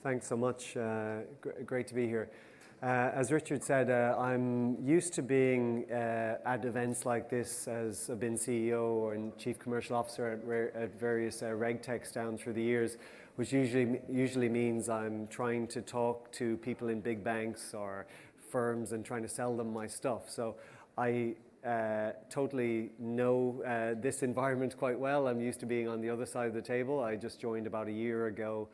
Thanks so much. Great to be here. As Richard said, I'm used to being at events like this as I've been CEO and Chief Commercial Officer at various RegTechs down through the years, which usually means I'm trying to talk to people in big banks or firms and trying to sell them my stuff. So I totally know this environment quite well. I'm used to being on the other side of the table. I just joined about a year ago,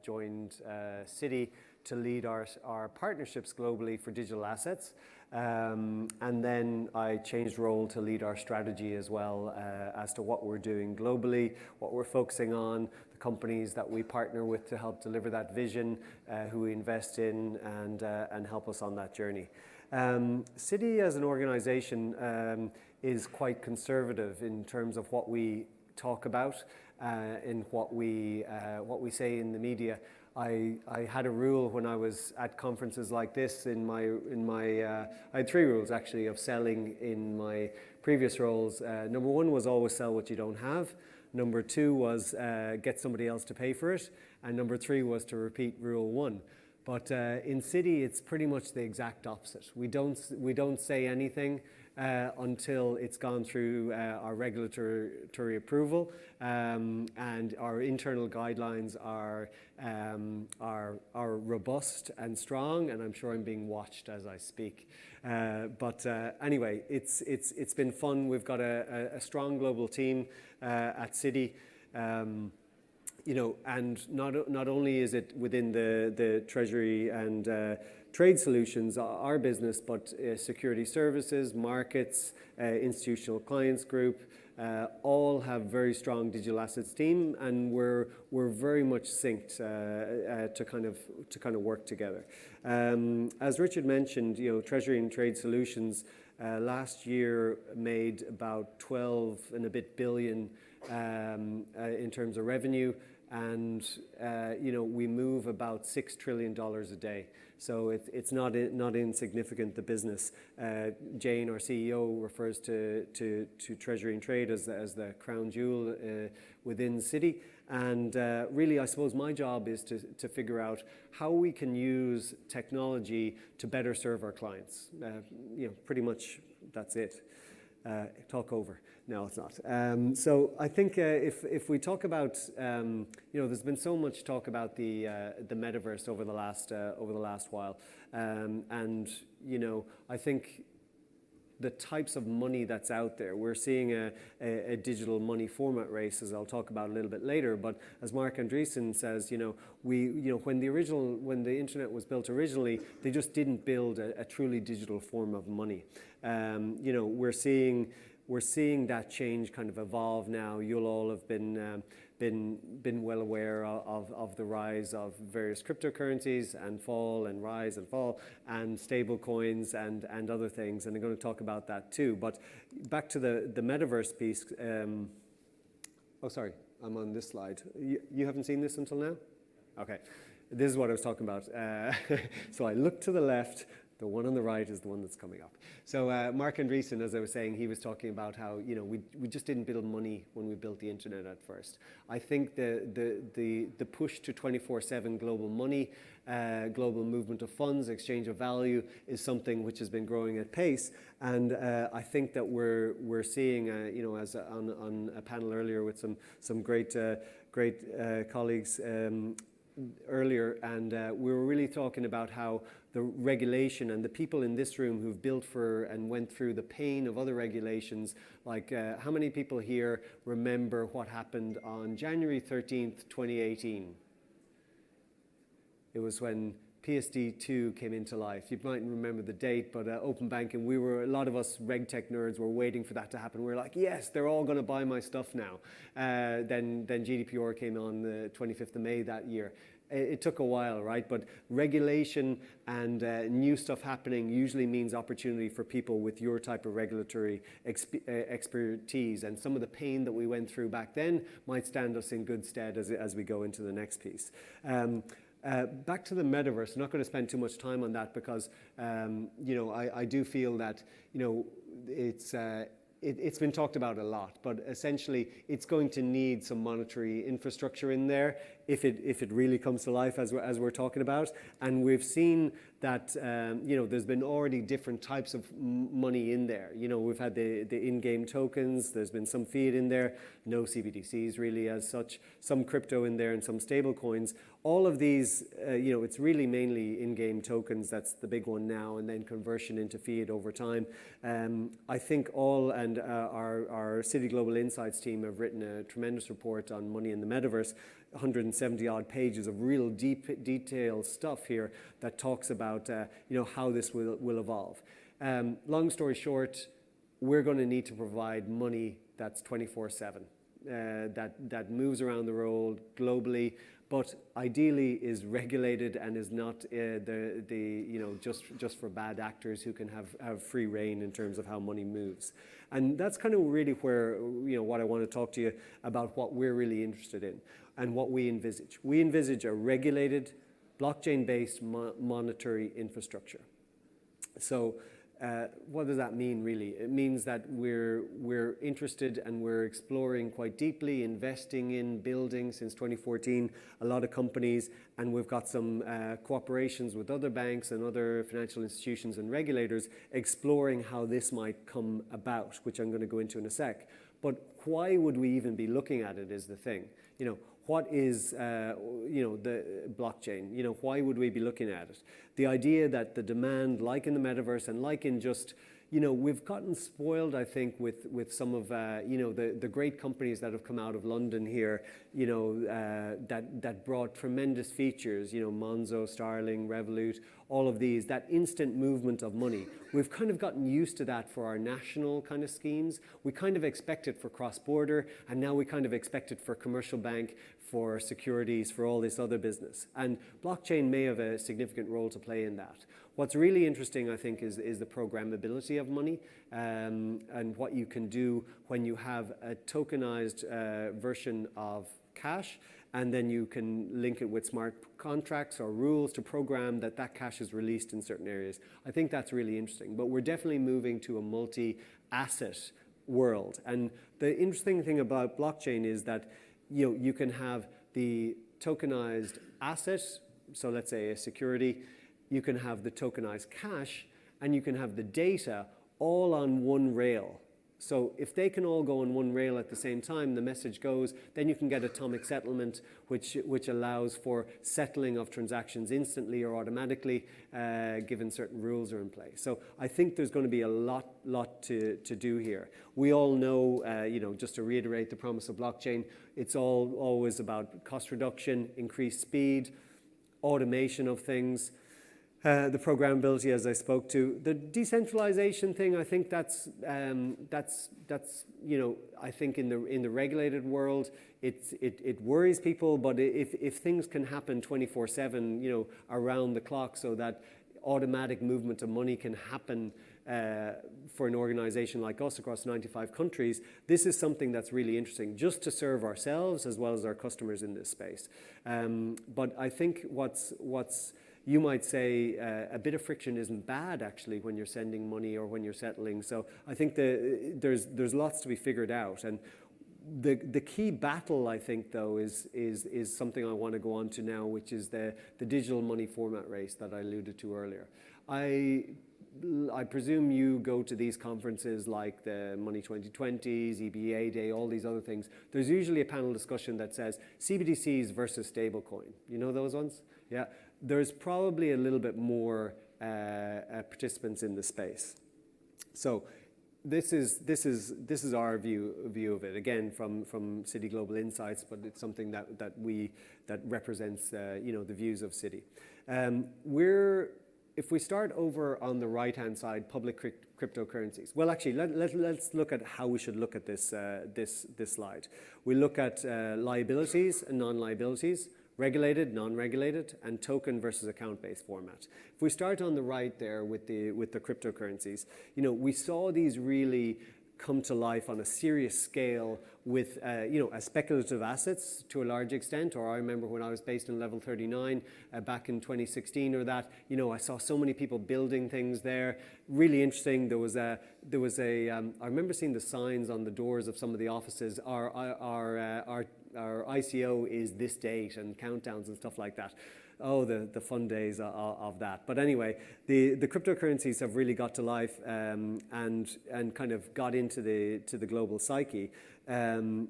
joined Citi to lead our partnerships globally for digital assets. And then I changed role to lead our strategy as well as to what we're doing globally, what we're focusing on, the companies that we partner with to help deliver that vision, who we invest in and help us on that journey. Citi as an organization is quite conservative in terms of what we talk about, in what we say in the media. I had a rule when I was at conferences like this I had 3 rules actually of selling in my previous roles. Number 1 was always sell what you don't have. Number 2 was get somebody else to pay for it. And number 3 was to repeat rule 1. But in Citi, it's pretty much the exact opposite. We don't say anything until it's gone through our regulatory approval, and our internal guidelines are robust and strong, and I'm sure I'm being watched as I speak. But anyway, it's been fun. We've got a strong global team at Citi. And not only is it within the Treasury and Trade Solutions, our business, but security services, markets, institutional clients group, all have very strong digital assets team, and we're very much synced to kind of work together. As Richard mentioned, Treasury and Trade Solutions last year made about 12 and a bit billion in terms of revenue. And we move about $6 trillion a day, so it's not insignificant, the business. Jane, our CEO, refers to Treasury and Trade as the crown jewel within Citi. And really, I suppose my job is to figure out how we can use technology to better serve our clients. Pretty much that's it. Talk over. No, it's not. So I think if we talk about, there's been so much talk about the metaverse over the last while, and I think the types of money that's out there, we're seeing a digital money format race, as I'll talk about a little bit later. But as Mark Andreessen says, when the internet was built originally, they just didn't build a truly digital form of money. We're seeing that change kind of evolve now. You'll all have been well aware of the rise of various cryptocurrencies and fall and rise and fall and stable coins and other things, and I'm going to talk about that too. But back to the metaverse piece. Oh, sorry, I'm on this slide. You haven't seen this until now? Okay, this is what I was talking about. So I look to the left. The one on the right is the one that's coming up. So Mark Andreessen, as I was saying, he was talking about how we just didn't build money when we built the internet at first. I think the push to 24/7 global money, global movement of funds, exchange of value is something which has been growing at pace. And I think that we're seeing, as on a panel earlier with some great colleagues earlier, and we were really talking about how the regulation and the people in this room who've built for and went through the pain of other regulations, like how many people here remember what happened on January 13th, 2018? It was when PSD2 came into life. You might remember the date, but open banking, a lot of us RegTech nerds were waiting for that to happen. We were like, yes, they're all going to buy my stuff now. Then GDPR came on the 25th of May that year. It took a while, right? But regulation and new stuff happening usually means opportunity for people with your type of regulatory expertise. And some of the pain that we went through back then might stand us in good stead as we go into the next piece. Back to the metaverse. I'm not going to spend too much time on that because, I do feel that, it's been talked about a lot, but essentially it's going to need some monetary infrastructure in there. if it really comes to life as we're talking about. And we've seen that there's been already different types of money in there. We've had the in-game tokens. There's been some fiat in there, no CBDCs really as such, some crypto in there, and some stable coins. All of these, it's really mainly in-game tokens. That's the big one now, and then conversion into fiat over time. I think our Citi Global Insights team have written a tremendous report on money in the metaverse, 170 odd pages of real deep detailed stuff here that talks about how this will evolve. Long story short, we're going to need to provide money that's 24/7, that moves around the world globally, but ideally is regulated and is not just for bad actors who can have free reign in terms of how money moves. And that's kind of really where what I want to talk to you about, what we're really interested in and what we envisage. We envisage a regulated, blockchain-based monetary infrastructure. So what does that mean, really? It means that we're interested and we're exploring quite deeply, investing in building since 2014, a lot of companies, and we've got some cooperations with other banks and other financial institutions and regulators exploring how this might come about, which I'm going to go into in a sec. But why would we even be looking at it is the thing. What is, the blockchain? Why would we be looking at it? The idea that the demand, like in the metaverse and like in just, we've gotten spoiled, I think, with some of, the great companies that have come out of London here, that brought tremendous features, Monzo, Starling, Revolut, all of these, that instant movement of money. We've kind of gotten used to that for our national kind of schemes. We kind of expect it for cross-border, and now we kind of expect it for commercial bank, for securities, for all this other business. And blockchain may have a significant role to play in that. What's really interesting, I think, is the programmability of money and what you can do when you have a tokenized version of cash, and then you can link it with smart contracts or rules to program that cash is released in certain areas. I think that's really interesting. But we're definitely moving to a multi-asset world. And the interesting thing about blockchain is that you can have the tokenized asset, so let's say a security, you can have the tokenized cash, and you can have the data all on one rail. So if they can all go on one rail at the same time, the message goes, then you can get atomic settlement, which allows for settling of transactions instantly or automatically, given certain rules are in place. So I think there's going to be a lot to do here. We all know, just to reiterate the promise of blockchain, it's always about cost reduction, increased speed, automation of things. The programmability, as I spoke to, the decentralization thing. I think that's I think in the regulated world, it worries people. But if things can happen 24/7, around the clock, so that automatic movement of money can happen for an organization like us across 95 countries, this is something that's really interesting, just to serve ourselves as well as our customers in this space. But I think what's you might say a bit of friction isn't bad, actually, when you're sending money or when you're settling. So I think there's lots to be figured out. And the key battle, I think, though, is something I want to go on to now, which is the digital money format race that I alluded to earlier. I presume you go to these conferences like the Money 2020s, EBA Day, all these other things. There's usually a panel discussion that says CBDCs versus stablecoin. You know those ones? Yeah. There's probably a little bit more participants in the space. So this is our view of it, again from Citi Global Insights, but it's something that represents the views of Citi. If we start over on the right-hand side, public cryptocurrencies. Well, actually, let's look at how we should look at this slide. We look at liabilities and non-liabilities, regulated, non-regulated, and token versus account-based format. If we start on the right there with the cryptocurrencies, we saw these really come to life on a serious scale with, as speculative assets to a large extent. Or I remember when I was based in Level 39 back in 2016 or that, I saw so many people building things there. Really interesting. There was a I remember seeing the signs on the doors of some of the offices. Our our ICO is this date and countdowns and stuff like that. Oh, the fun days of that. But anyway, the cryptocurrencies have really got to life and kind of got into the global psyche.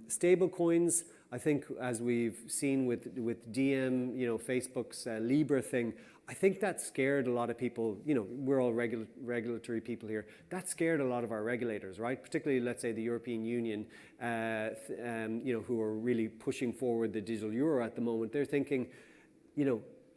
Stable coins, I think, as we've seen with DM, Facebook's Libra thing, I think that scared a lot of people. We're all regulatory people here. That scared a lot of our regulators, right? Particularly, let's say, the European Union, who are really pushing forward the digital euro at the moment. They're thinking,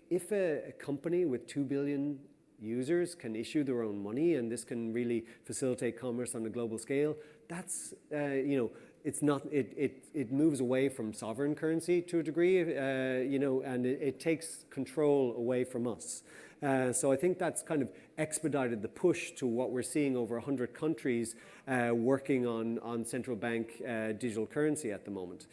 if a company with 2 billion users can issue their own money and this can really facilitate commerce on a global scale, that's, it's not, it moves away from sovereign currency to a degree, and it takes control away from us. So I think that's kind of expedited the push to what we're seeing over 100 countries working on central bank digital currency at the moment.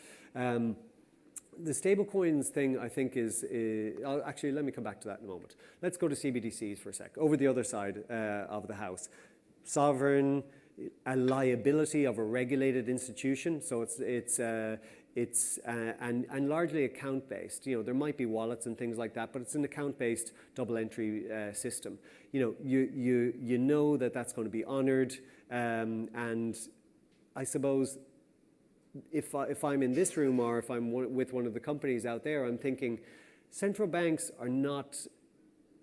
The stablecoins thing, I think, actually, let me come back to that in a moment. Let's go to CBDCs for a sec, over the other side of the house. Sovereign, a liability of a regulated institution, so it's largely account-based. There might be wallets and things like that, but it's an account-based double-entry system. You know that that's going to be honored, and I suppose if I'm in this room or if I'm with one of the companies out there, I'm thinking central banks are not,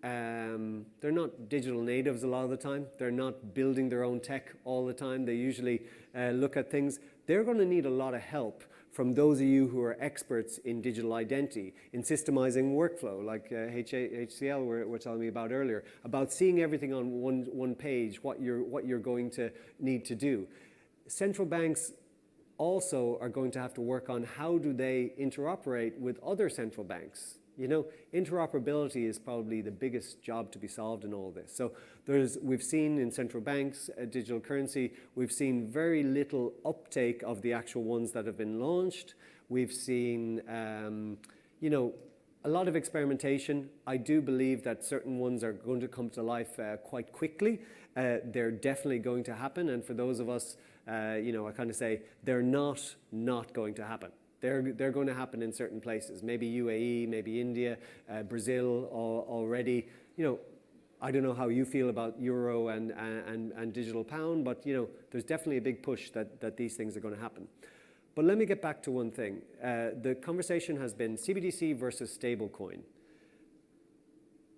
they're not digital natives a lot of the time. They're not building their own tech all the time. They usually look at things. They're going to need a lot of help from those of you who are experts in digital identity, in systemizing workflow, like HCL were telling me about earlier, about seeing everything on one page, what you're going to need to do. Central banks also are going to have to work on how do they interoperate with other central banks. Interoperability is probably the biggest job to be solved in all this. So we've seen in central banks digital currency, we've seen very little uptake of the actual ones that have been launched. We've seen, a lot of experimentation. I do believe that certain ones are going to come to life quite quickly. They're definitely going to happen, and for those of us, I kind of say they're not going to happen. They're going to happen in certain places, maybe UAE, maybe India, Brazil already. I don't know how you feel about euro and digital pound, but there's definitely a big push that these things are going to happen. But let me get back to one thing. The conversation has been CBDC versus stablecoin.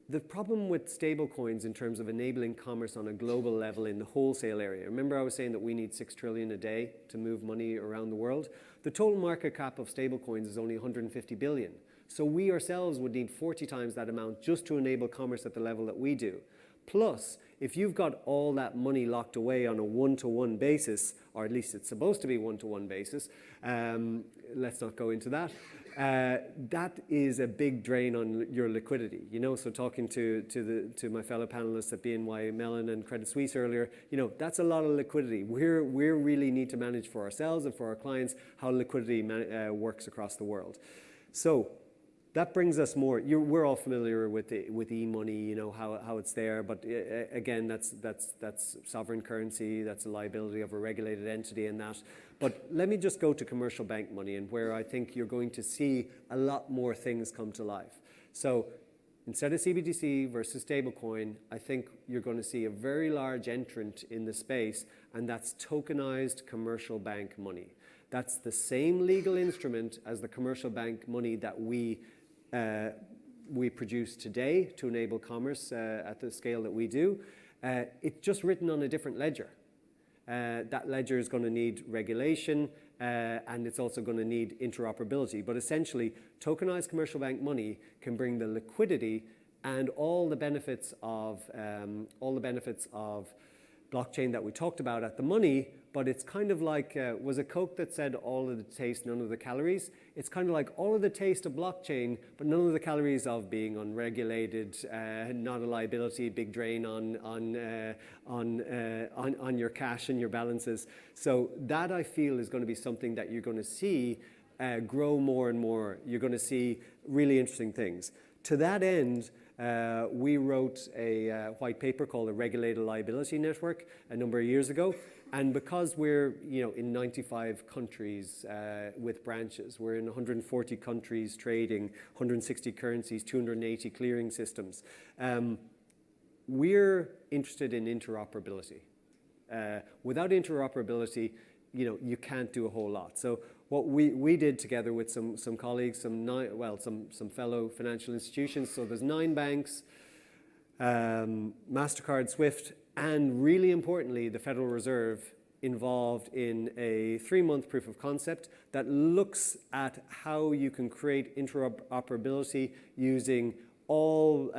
The problem with stablecoins in terms of enabling commerce on a global level in the wholesale area, remember I was saying that we need 6 trillion a day to move money around the world? The total market cap of stablecoins is only 150 billion. So we ourselves would need 40 times that amount just to enable commerce at the level that we do. Plus, if you've got all that money locked away on a one-to-one basis, or at least it's supposed to be one-to-one basis, let's not go into that, that is a big drain on your liquidity. So talking to my fellow panelists at BNY Mellon and Credit Suisse earlier, that's a lot of liquidity. We really need to manage for ourselves and for our clients how liquidity works across the world. So that brings us more. We're all familiar with e-money, how it's there. But again, that's sovereign currency. That's a liability of a regulated entity, and that. But let me just go to commercial bank money, and where I think you're going to see a lot more things come to life. So instead of CBDC versus stablecoin, I think you're going to see a very large entrant in the space, and that's tokenized commercial bank money. That's the same legal instrument as the commercial bank money that we produce today to enable commerce at the scale that we do. It's just written on a different ledger. That ledger is going to need regulation, and it's also going to need interoperability. But essentially, tokenized commercial bank money can bring the liquidity and all the benefits of blockchain that we talked about at the money. But it's kind of like, was it Coke that said all of the taste, none of the calories? It's kind of like all of the taste of blockchain, but none of the calories of being unregulated, not a liability, big drain on your cash and your balances. So that, I feel, is going to be something that you're going to see grow more and more. You're going to see really interesting things. To that end, We wrote a white paper called the Regulated Liability Network a number of years ago. And because we're in 95 countries with branches, we're in 140 countries trading, 160 currencies, 280 clearing systems, we're interested in interoperability. Without interoperability, you can't do a whole lot. So what we did together with some colleagues, some fellow financial institutions, so there's 9 banks, MasterCard, SWIFT, and really importantly, the Federal Reserve involved in a 3-month proof of concept that looks at how you can create interoperability using all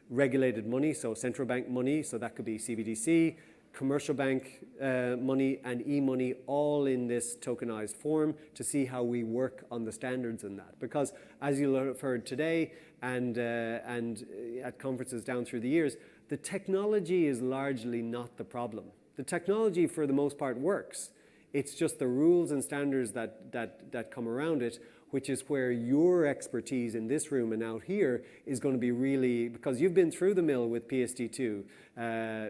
regulated money, so central bank money, so that could be CBDC, commercial bank money, and e-money, all in this tokenized form, to see how we work on the standards in that. Because as you'll have heard today and at conferences down through the years, the technology is largely not the problem. The technology, for the most part, works. It's just the rules and standards that come around it, which is where your expertise in this room and out here is going to be really, because you've been through the mill with PSD2,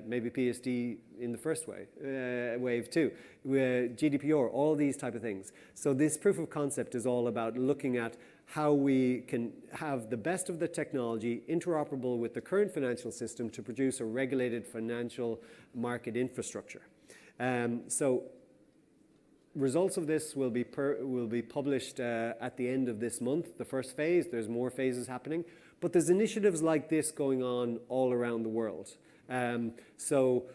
maybe PSD in the first wave too, GDPR, all these type of things. So this proof of concept is all about looking at how we can have the best of the technology interoperable with the current financial system to produce a regulated financial market infrastructure. So results of this will be published at the end of this month, the first phase. There's more phases happening, but there's initiatives like this going on all around the world. So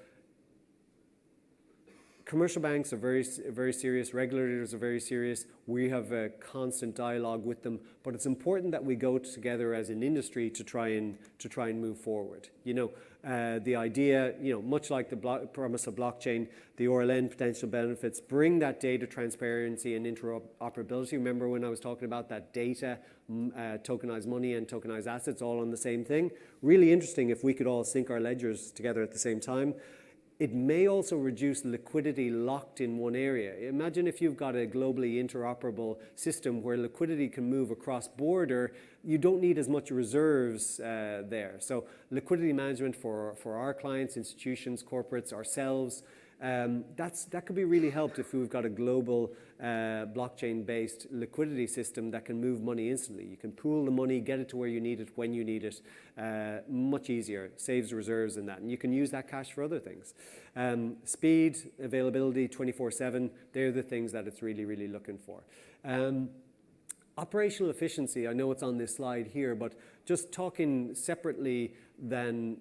commercial banks are very serious, regulators are very serious. We have a constant dialogue with them, but it's important that we go together as an industry to try and move forward. The idea, much like the promise of blockchain, the RLN potential benefits, bring that data transparency and interoperability. Remember when I was talking about that data, tokenized money and tokenized assets all on the same thing? Really interesting if we could all sync our ledgers together at the same time. It may also reduce liquidity locked in one area. Imagine if you've got a globally interoperable system where liquidity can move across border, you don't need as much reserves there. So liquidity management for our clients, institutions, corporates, ourselves, that could be really helped if we've got a global blockchain-based liquidity system that can move money instantly. You can pool the money, get it to where you need it, when you need it, much easier, saves reserves in that. And you can use that cash for other things. Speed, availability, 24/7, they're the things that it's really, really looking for. Operational efficiency, I know it's on this slide here, but just talking separately than,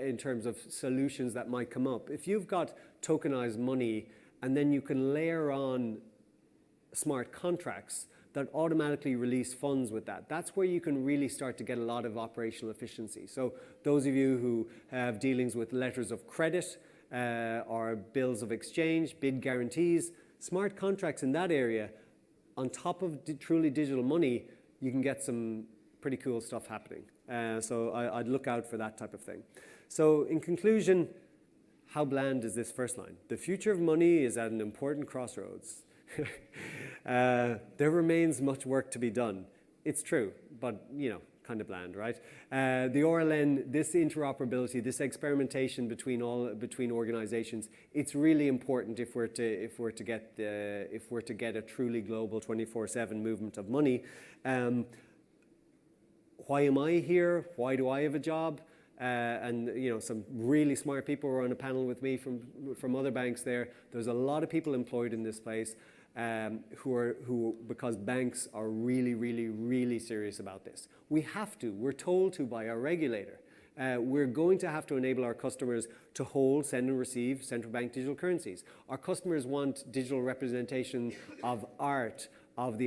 in terms of solutions that might come up. If you've got tokenized money and then you can layer on smart contracts that automatically release funds with that, that's where you can really start to get a lot of operational efficiency. So those of you who have dealings with letters of credit or bills of exchange, bid guarantees, smart contracts in that area, on top of truly digital money, you can get some pretty cool stuff happening. So I'd look out for that type of thing. So in conclusion, how bland is this first line? The future of money is at an important crossroads. There remains much work to be done. It's true, but kind of bland, right? The RLN, this interoperability, this experimentation between organizations, it's really important if we're to get a truly global 24/7 movement of money. Why am I here? Why do I have a job? And some really smart people were on a panel with me from other banks there. There's a lot of people employed in this place who because banks are really, really, really serious about this. We're told to by our regulator. We're going to have to enable our customers to hold, send and receive central bank digital currencies. Our customers want digital representation of art, of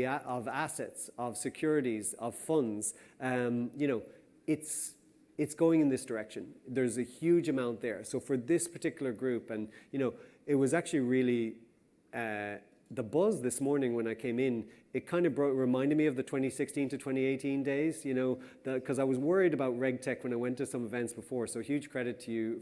assets, of securities, of funds. It's going in this direction. There's a huge amount there. So for this particular group, and it was actually really the buzz this morning when I came in, it kind of reminded me of the 2016 to 2018 days, because I was worried about RegTech when I went to some events before. So huge credit to you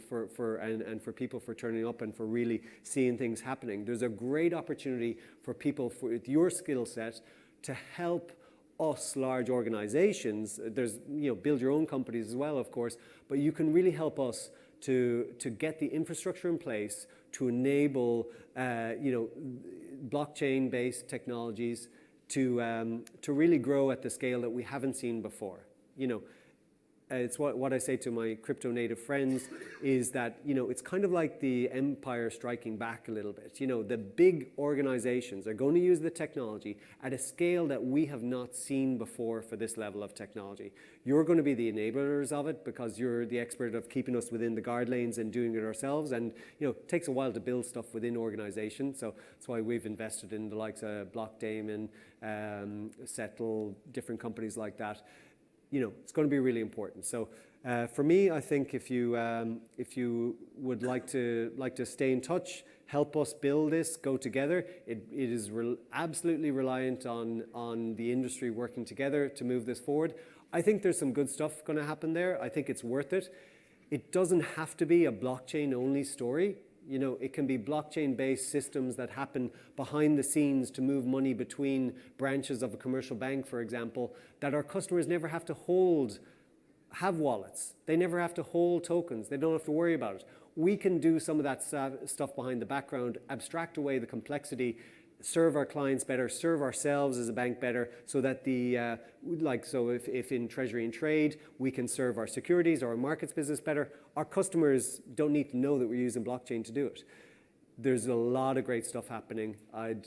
and for people for turning up and for really seeing things happening. There's a great opportunity for people with your skill set to help us large organizations. There's, build your own companies as well, of course, but you can really help us to get the infrastructure in place to enable, blockchain-based technologies to really grow at the scale that we haven't seen before. It's what I say to my crypto native friends is that, it's kind of like the empire striking back a little bit. The big organizations are going to use the technology at a scale that we have not seen before for this level of technology. You're going to be the enablers of it because you're the expert of keeping us within the guard lanes and doing it ourselves. And, it takes a while to build stuff within organizations. So that's why we've invested in the likes of Blockdaemon, Settle, different companies like that. It's going to be really important. So for me, I think if you would like to stay in touch, help us build this, go together. It is absolutely reliant on the industry working together to move this forward. I think there's some good stuff going to happen there. I think it's worth it. It doesn't have to be a blockchain-only story. It can be blockchain-based systems that happen behind the scenes to move money between branches of a commercial bank, for example, that our customers never have to have wallets. They never have to hold tokens. They don't have to worry about it. We can do some of that stuff behind the background, abstract away the complexity, serve our clients better, serve ourselves as a bank better, so that if in treasury and trade, we can serve our securities or our markets business better, our customers don't need to know that we're using blockchain to do it. There's a lot of great stuff happening. I'd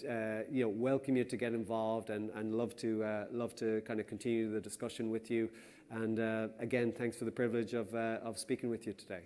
welcome you to get involved and love to kind of continue the discussion with you. And again, thanks for the privilege of speaking with you today.